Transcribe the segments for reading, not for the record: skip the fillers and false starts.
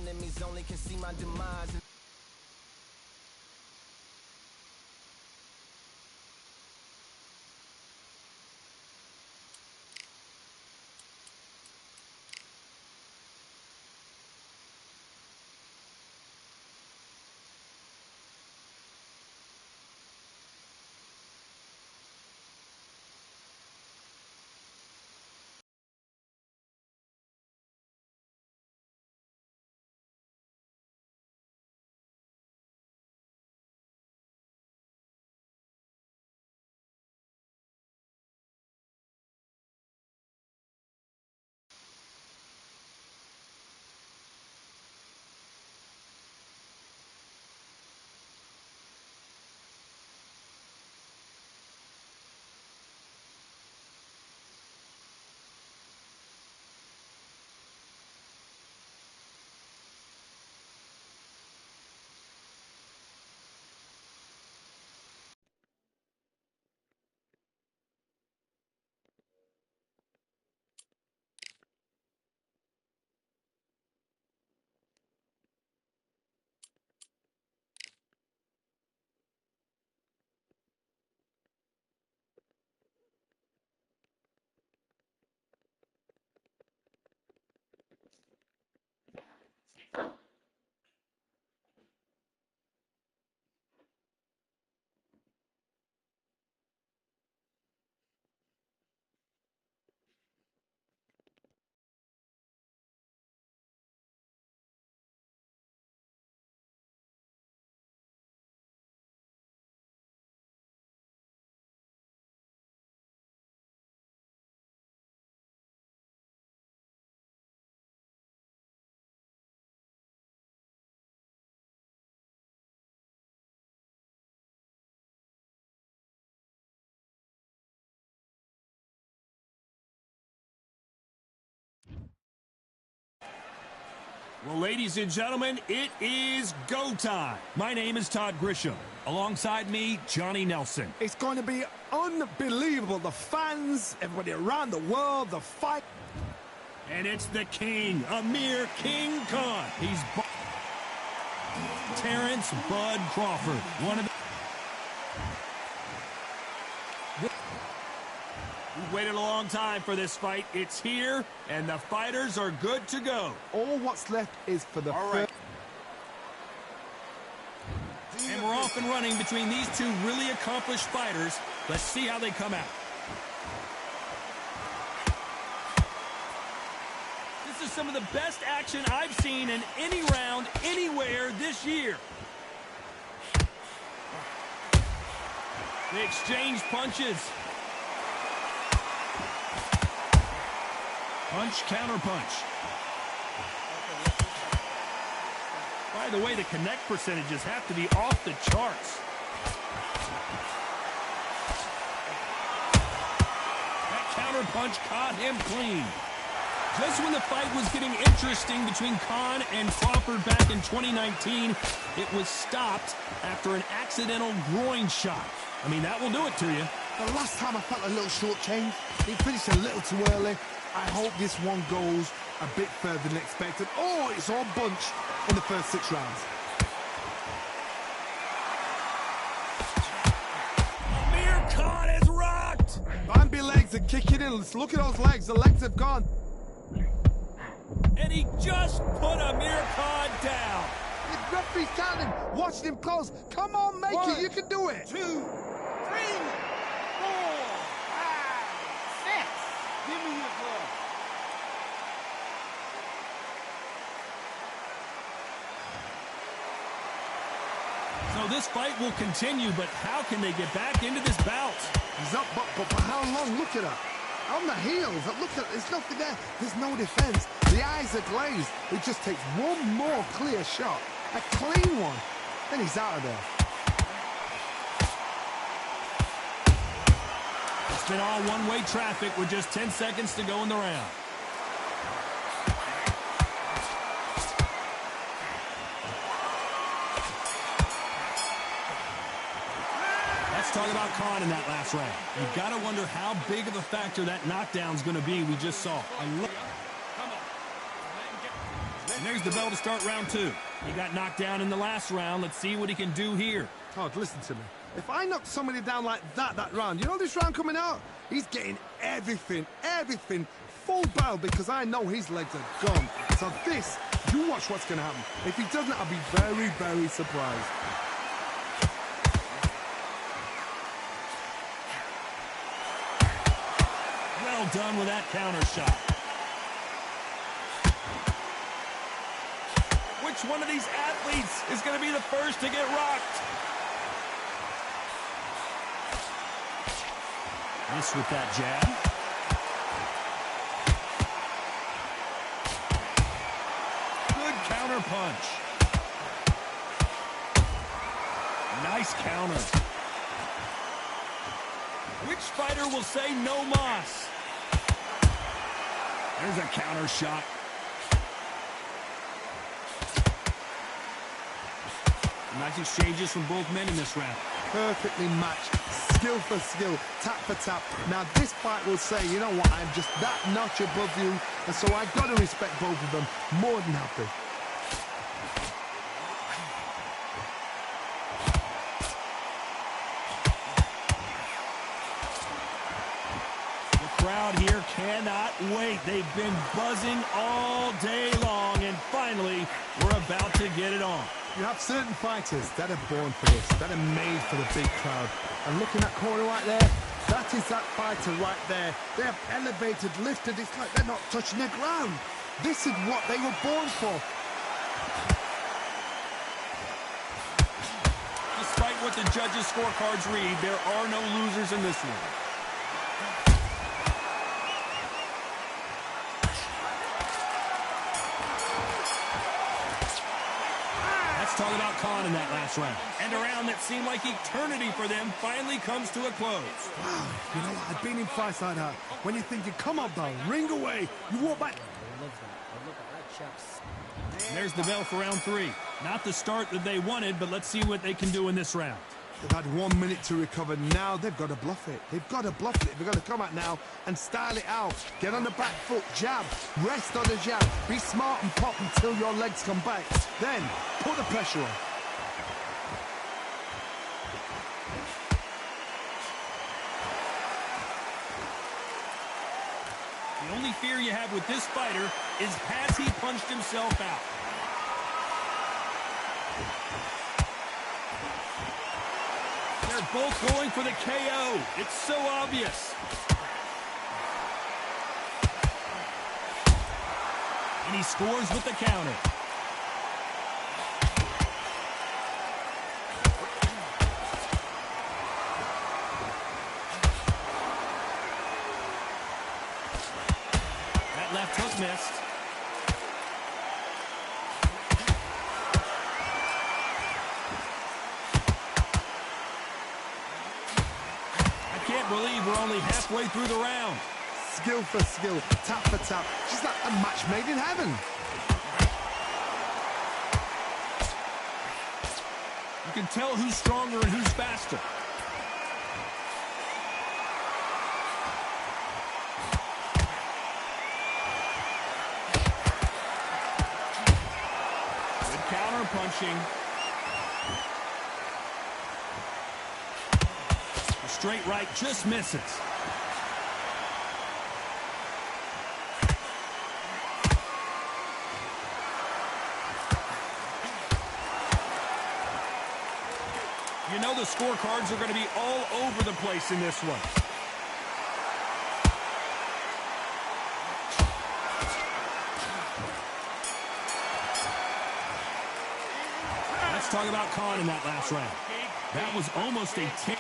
enemies only can see my demise. Well, ladies and gentlemen, it is go time. My name is Todd Grisham. Alongside me, Johnny Nelson. It's going to be unbelievable. The fans, everybody around the world, the fight. And it's the king, Amir King Khan. He's Terrence Bud Crawford, one of the... We've waited a long time for this fight. It's here, and the fighters are good to go. All what's left is for the first. And we're off and running between these two really accomplished fighters. Let's see how they come out. This is some of the best action I've seen in any round, anywhere this year. They exchange punches. Punch, counter punch. By the way, the connect percentages have to be off the charts. That counter punch caught him clean. Just when the fight was getting interesting between Khan and Crawford back in 2019, it was stopped after an accidental groin shot. I mean, that will do it to you. The last time I felt a little shortchanged, he finished a little too early. I hope this one goes a bit further than expected. Oh, it's all bunch in the first 6 rounds. Amir Khan is rocked! Bambi legs are kicking in. Let's look at those legs. The legs have gone. And he just put Amir Khan down. The referee's counting, watching him close. Come on, make it. You can do it. 2, 3, 4, 5, 6. Give me your glove. So this fight will continue, but how can they get back into this bout? He's up, but for how long? Look at her. On the heels. Look at, there's nothing there. There's no defense. The eyes are glazed. It just takes one more clear shot. A clean one. Then he's out of there. It's been all one-way traffic with just 10 seconds to go in the round. Let's talk about Khan in that last round. You've got to wonder how big of a factor that knockdown's going to be we just saw. There's the bell to start round 2. He got knocked down in the last round. Let's see what he can do here. Todd, listen to me. If I knock somebody down like that round, you know this round coming out? He's getting everything, full barrel, because I know his legs are gone. So this, you watch what's going to happen. If he doesn't, I'll be very, very surprised. Well done with that counter shot. Which one of these athletes is going to be the first to get rocked? Miss with that jab. Good counter punch. Nice counter. Which fighter will say no mas? There's a counter shot. Nice exchanges from both men in this round. Perfectly matched, skill for skill, tap for tap. Now this fight will say, you know what, I'm just that notch above you, and so I've got to respect both of them. More than happy. The crowd here cannot wait. They've been buzzing all day long, and finally, we're about to get it on. You have certain fighters that are born for this, that are made for the big crowd. And look in that corner right there, that is that fighter right there. They have elevated, lifted, it's like they're not touching the ground. This is what they were born for. Despite what the judges' scorecards read, there are no losers in this one. Talk about Khan in that last round. And a round that seemed like eternity for them finally comes to a close. Wow, you know what? I've been in fights like that. When you're thinking, come on, bro, ring away. You walk back. I love that. I look at that chaps. There's the bell for round 3. Not the start that they wanted, but let's see what they can do in this round. They've had 1 minute to recover. Now they've got to bluff it. They've got to bluff it. They've got to come out now and style it out. Get on the back foot, jab, rest on the jab. Be smart and pop until your legs come back. Then put the pressure on. The only fear you have with this fighter is has he punched himself out? They're both going for the KO. It's so obvious. And he scores with the counter. That left hook missed. I can't believe we're only halfway through the round. Skill for skill, tap for tap. Just like a match made in heaven. You can tell who's stronger and who's faster. Good counter punching. The straight right just misses. You know the scorecards are going to be all over the place in this one. Let's talk about Khan in that last round. That was almost a 10.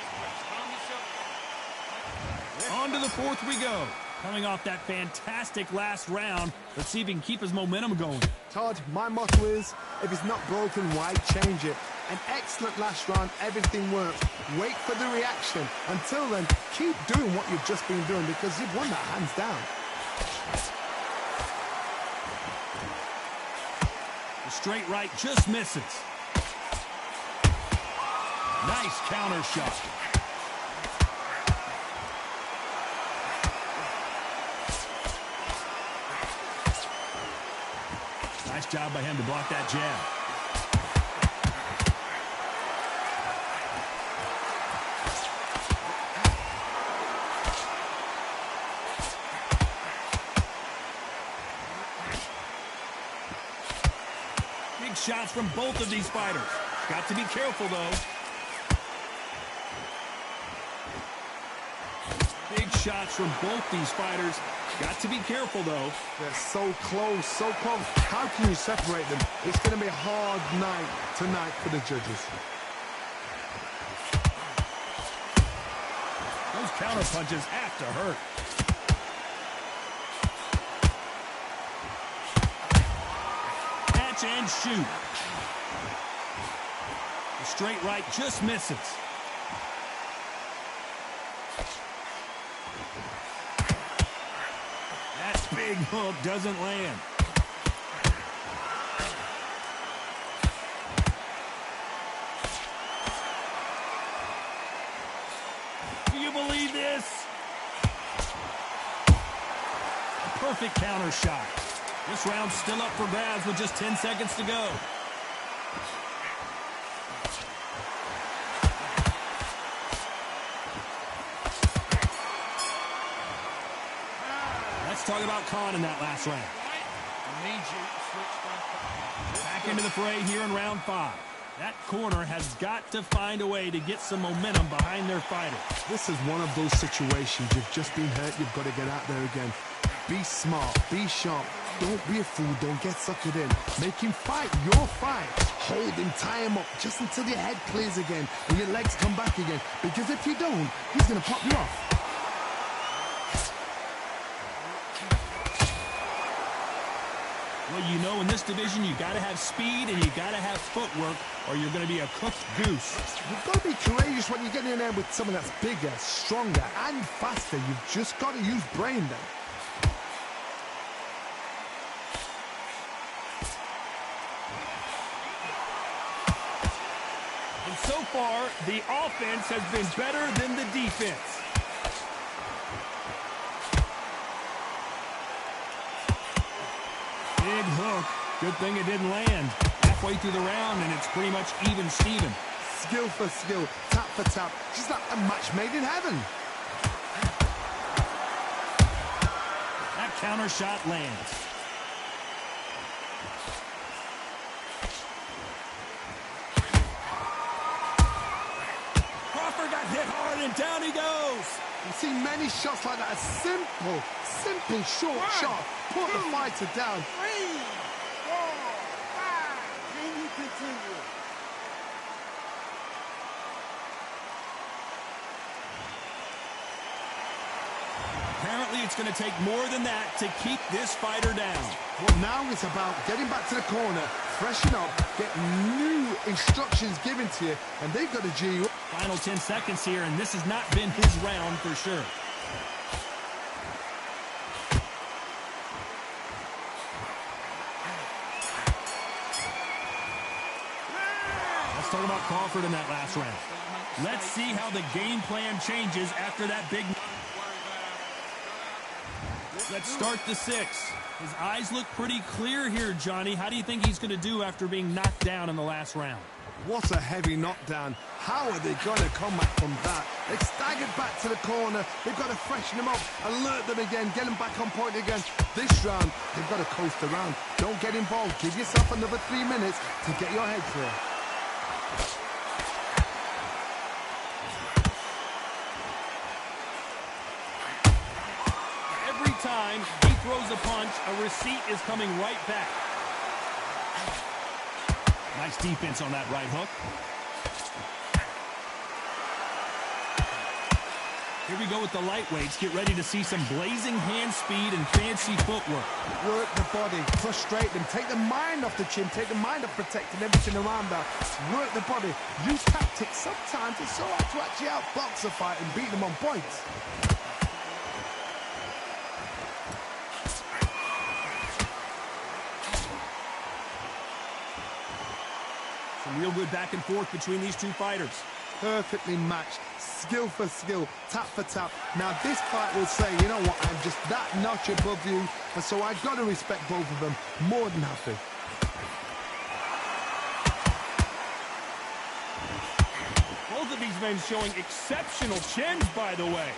On to the 4th we go. Coming off that fantastic last round, let's see if he can keep his momentum going. Todd, my motto is, if it's not broken, why change it? An excellent last round, everything works. Wait for the reaction. Until then, keep doing what you've just been doing because you've won that hands down. The straight right just misses. Nice counter shot. Nice job by him to block that jab. Big shots from both of these fighters. Got to be careful, though. Big shots from both these fighters. Got to be careful, though. They're so close, so close. How can you separate them? It's going to be a hard night tonight for the judges. Those counter punches have to hurt. Catch and shoot. The straight right just misses. That big hook doesn't land. Do you believe this? A perfect counter shot. This round's still up for grabs with just 10 seconds to go. Let's talk about Khan in that last round. Back into the fray here in round 5. That corner has got to find a way to get some momentum behind their fighter. This is one of those situations. You've just been hurt. You've got to get out there again. Be smart. Be sharp. Don't be a fool. Don't get suckered in. Make him fight your fight. Hold him. Tie him up just until your head clears again and your legs come back again. Because if you don't, he's going to pop you off. Well, you know, in this division, you got to have speed and you got to have footwork, or you're going to be a cooked goose. You've got to be courageous when you get in there with someone that's bigger, stronger, and faster. You've just got to use brain then. And so far, the offense has been better than the defense. Big hook. Good thing it didn't land. Halfway through the round, and it's pretty much even Steven. Skill for skill, tap for tap. Just like a match made in heaven. That counter shot lands. Crawford got hit hard, and down he goes. You see many shots like that. A simple short shot. Put the fighter down. 3, 4, 5. Can you continue? Apparently, it's going to take more than that to keep this fighter down. Well, now it's about getting back to the corner, freshen up, get new instructions given to you, and they've got to G you up. Final 10 seconds here, and this has not been his round for sure. Let's talk about Crawford in that last round. Let's see how the game plan changes after that big... Let's start the 6. His eyes look pretty clear here, Johnny. How do you think he's going to do after being knocked down in the last round? What a heavy knockdown. How are they going to come back from that? They've staggered back to the corner. They've got to freshen them up, alert them again, get them back on point again. This round, they've got to coast around. Don't get involved. Give yourself another 3 minutes to get your head clear. Every time he throws a punch, a receipt is coming right back. Nice defense on that right hook. Here we go with the lightweights. Get ready to see some blazing hand speed and fancy footwork. Work the body, frustrate them, take the mind off the chin, take the mind off protecting everything around that. Work the body, use tactics. Sometimes it's so hard to actually outbox a fight and beat them on points. Some real good back and forth between these two fighters. Perfectly matched, skill for skill, tap for tap. Now this fight will say, you know what, I'm just that notch above you, and so I've got to respect both of them more than happy. these men showing exceptional chins, by the way.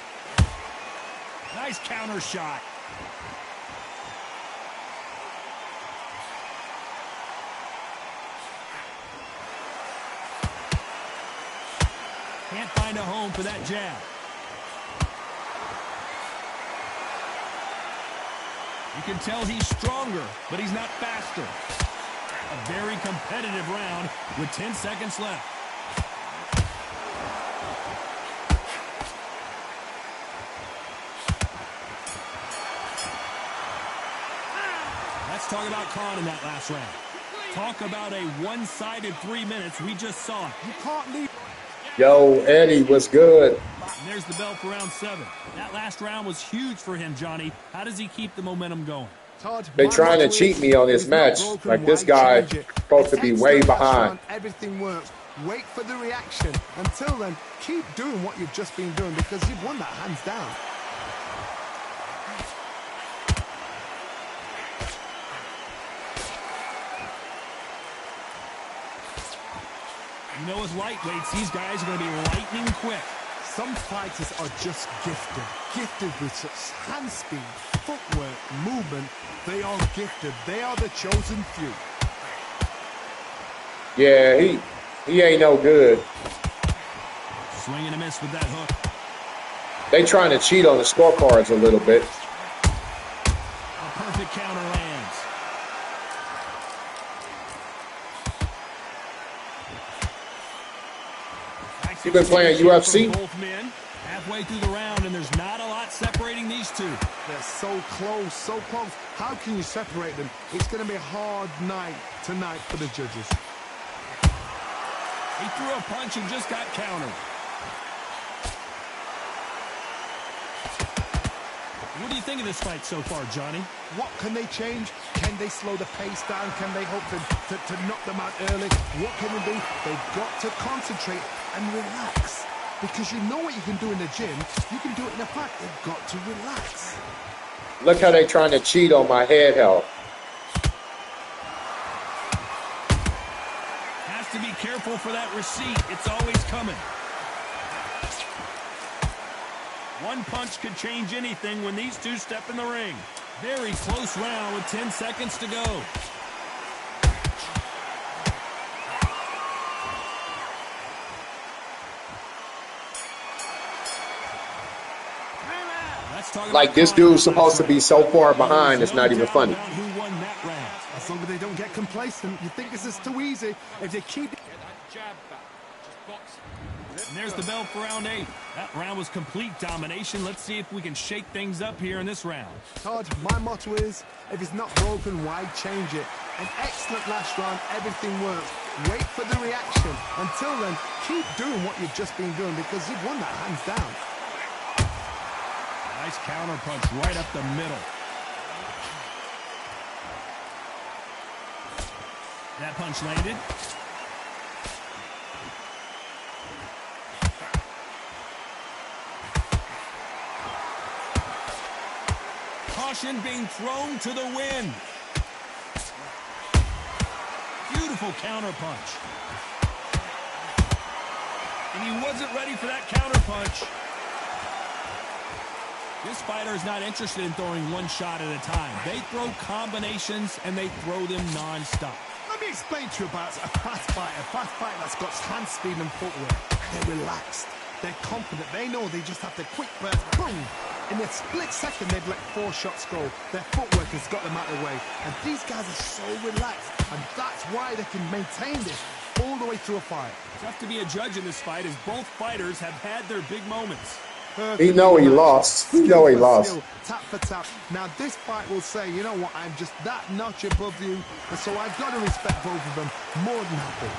Nice counter shot. Can't find a home for that jab. You can tell he's stronger, but he's not faster. A very competitive round with 10 seconds left. Let's talk about Khan in that last round. Talk about a one-sided 3 minutes. We just saw it. You can't leave. Yo, Eddie, what's good? And there's the bell for round 7. That last round was huge for him, Johnny. How does he keep the momentum going? Todd, They trying to cheat me on this match. Like, this guy supposed to be way behind. Everything works. Wait for the reaction. Until then, keep doing what you've just been doing because you've won that hands down. You know, as lightweights, these guys are going to be lightning quick. Some fighters are just gifted with such hand speed, footwork, movement. They are gifted. They are the chosen few. Yeah, he ain't no good. Swing and a miss with that hook. They trying to cheat on the scorecards a little bit. A perfect counter lands. You been playing UFC? Both men halfway through the round, and there's not a lot separating these two. They're so close, so close. How can you separate them? It's going to be a hard night tonight for the judges. He threw a punch and just got countered. What do you think of this fight so far, Johnny? What can they change? Can they slow the pace down? Can they hope to knock them out early? What can they do? They've got to concentrate and relax. Because you know what you can do in the gym. You can do it in a fight. They've got to relax. Look how they trying to cheat on my head health. Has to be careful for that receipt. It's always coming. One punch could change anything when these two step in the ring. Very close round with 10 seconds to go. Like, this dude's supposed to be so far behind, it's not even funny. Who won that round? As long as they don't get complacent, you think this is too easy. If they keep... And there's the bell for round 8. That round was complete domination. Let's see if we can shake things up here in this round. Todd, my motto is, if it's not broken, why change it? An excellent last round, everything works. Wait for the reaction. Until then, keep doing what you've just been doing because you've won that hands down. Nice counter punch right up the middle. That punch landed. Caution being thrown to the wind. Beautiful counter punch. And he wasn't ready for that counter punch. This fighter is not interested in throwing one shot at a time. They throw combinations, and they throw them non-stop. Let me explain to you about a fast fighter that's got hand speed and footwork. They're relaxed. They're confident. They know they just have to quick burst. Boom! In a split second, they've let 4 shots go. Their footwork has got them out of the way. And these guys are so relaxed. And that's why they can maintain this all the way through a fight. Tough to be a judge in this fight as both fighters have had their big moments. He know he lost. He know he lost. Tap for tap. Now this fight will say, you know what, I'm just that notch above you, and so I've got to respect both of them more than happy.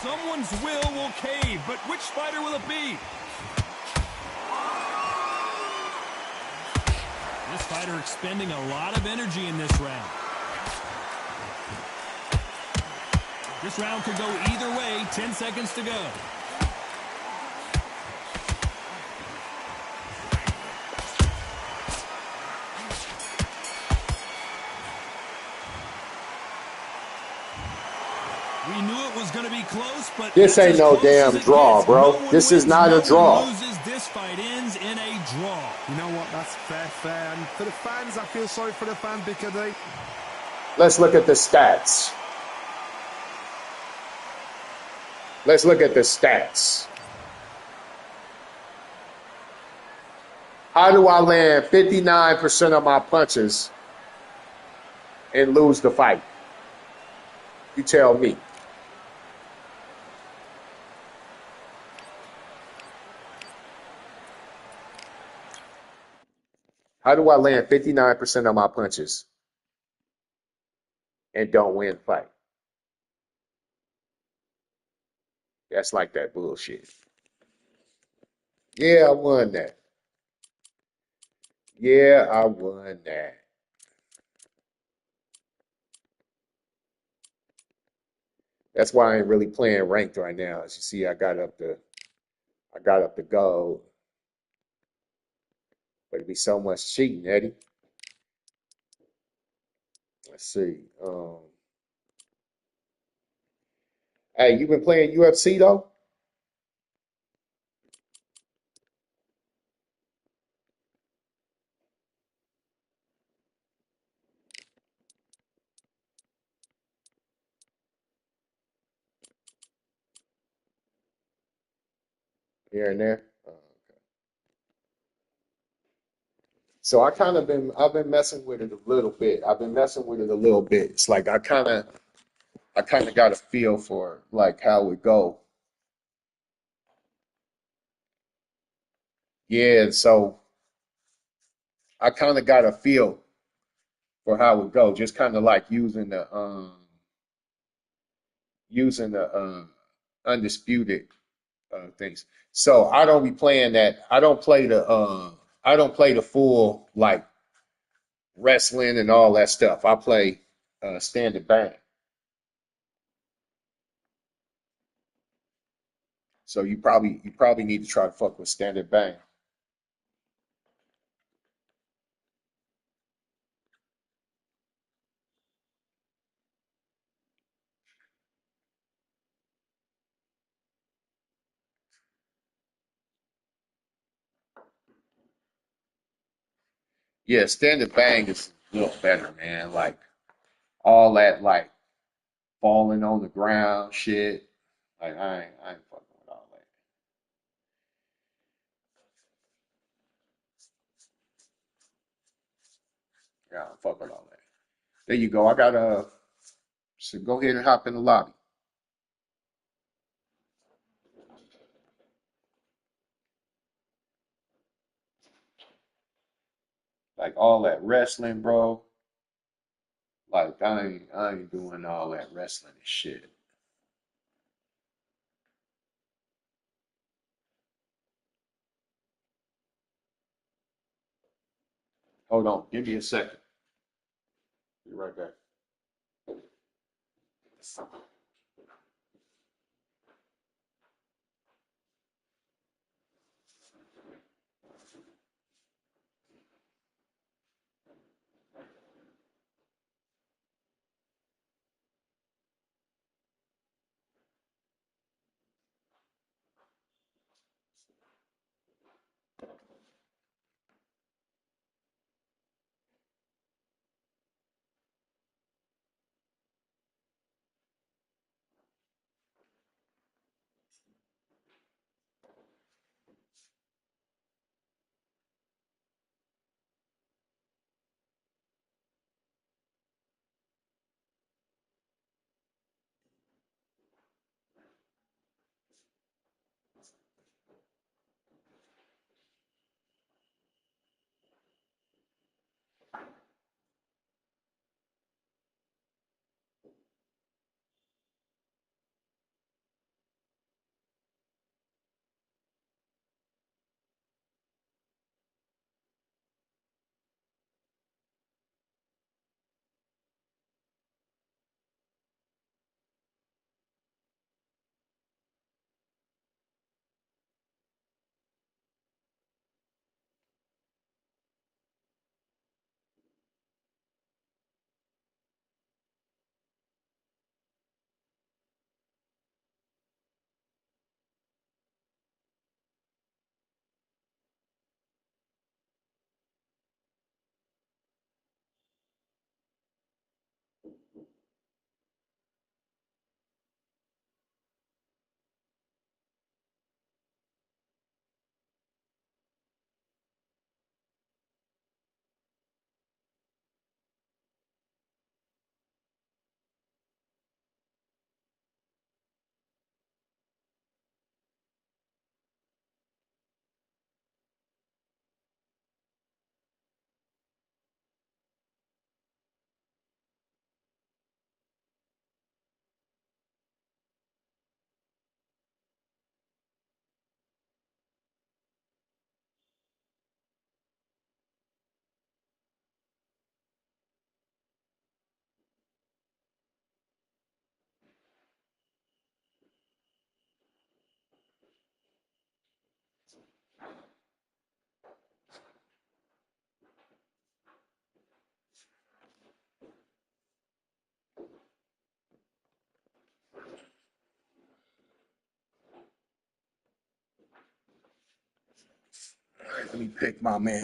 Someone's will cave, but which fighter will it be? This fighter expending a lot of energy in this round. This round could go either way. 10 seconds to go. We knew it was going to be close, but This that's ain't as no close as damn it draw, gets. No bro. one This is wins, not no a one draw. loses. This fight ends in a draw. You know what? That's fair. And for the fans, I feel sorry for the fans because they... Let's look at the stats. Let's look at the stats. How do I land 59% of my punches and lose the fight? You tell me. How do I land 59% of my punches and don't win the fight? That's like that bullshit. Yeah, I won that. Yeah, I won that. That's why I ain't really playing ranked right now. As you see, I got up the gold. But it'd be so much cheating, Eddie. Let's see. Hey, you been playing UFC though? Here and there. Okay. So I've been messing with it a little bit. It's like I kind of got a feel for like how it go. Yeah, so I kind of got a feel for how it go. Just kind of like using the undisputed things. So I don't be playing that. I don't play the full like wrestling and all that stuff. I play standard bang. So you probably need to try to fuck with standard bang. Yeah, standard bang is a little better, man. Like all that like falling on the ground shit. Like I ain't fucking with all that. Yeah, I don't fuck with all that. There you go. I got so go ahead and hop in the lobby. Like all that wrestling, bro. Like I ain't doing all that wrestling and shit. Hold on, give me a second. Be right back. Let me pick my man.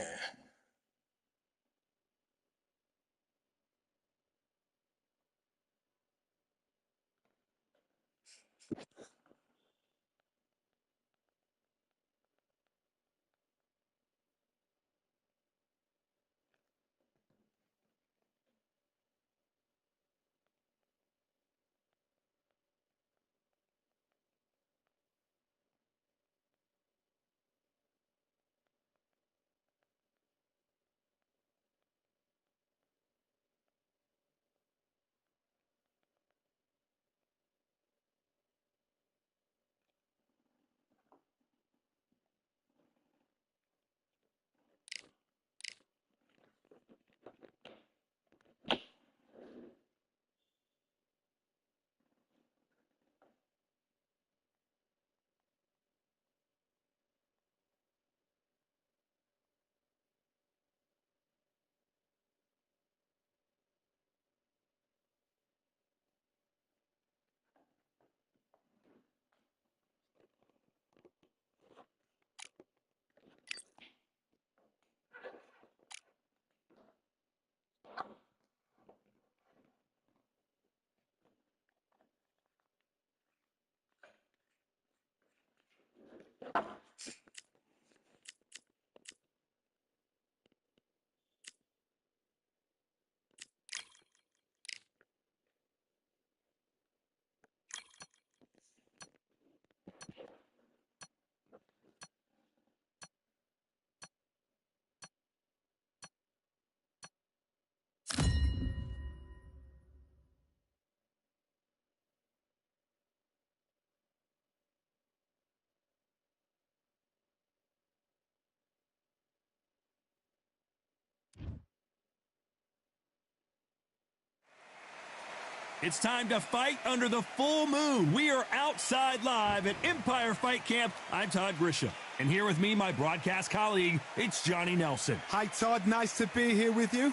It's time to fight under the full moon. We are outside live at Empire Fight Camp. I'm Todd Grisham. And here with me, my broadcast colleague, it's Johnny Nelson. Hi, Todd. Nice to be here with you.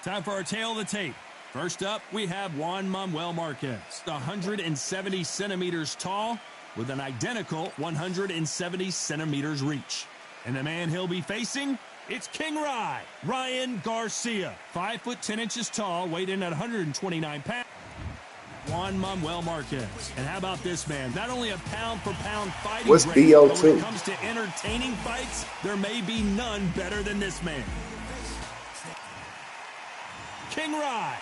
Time for our tail of the tape. First up, we have Juan Manuel Marquez, 170 centimeters tall with an identical 170 centimeters reach. And the man he'll be facing, it's King Ryan Garcia, 5 foot 10 inches tall, weighed in at 129 pounds. Juan Manuel Marquez. And how about this man? Not only a pound-for-pound fighting What's record, BO2? but when it comes to entertaining fights, there may be none better than this man. King Rye.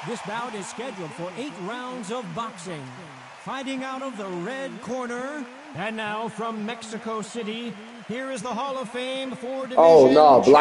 This bout is scheduled for 8 rounds of boxing. Fighting out of the red corner, and now from Mexico City, here is the Hall of Fame for division. Oh no, black.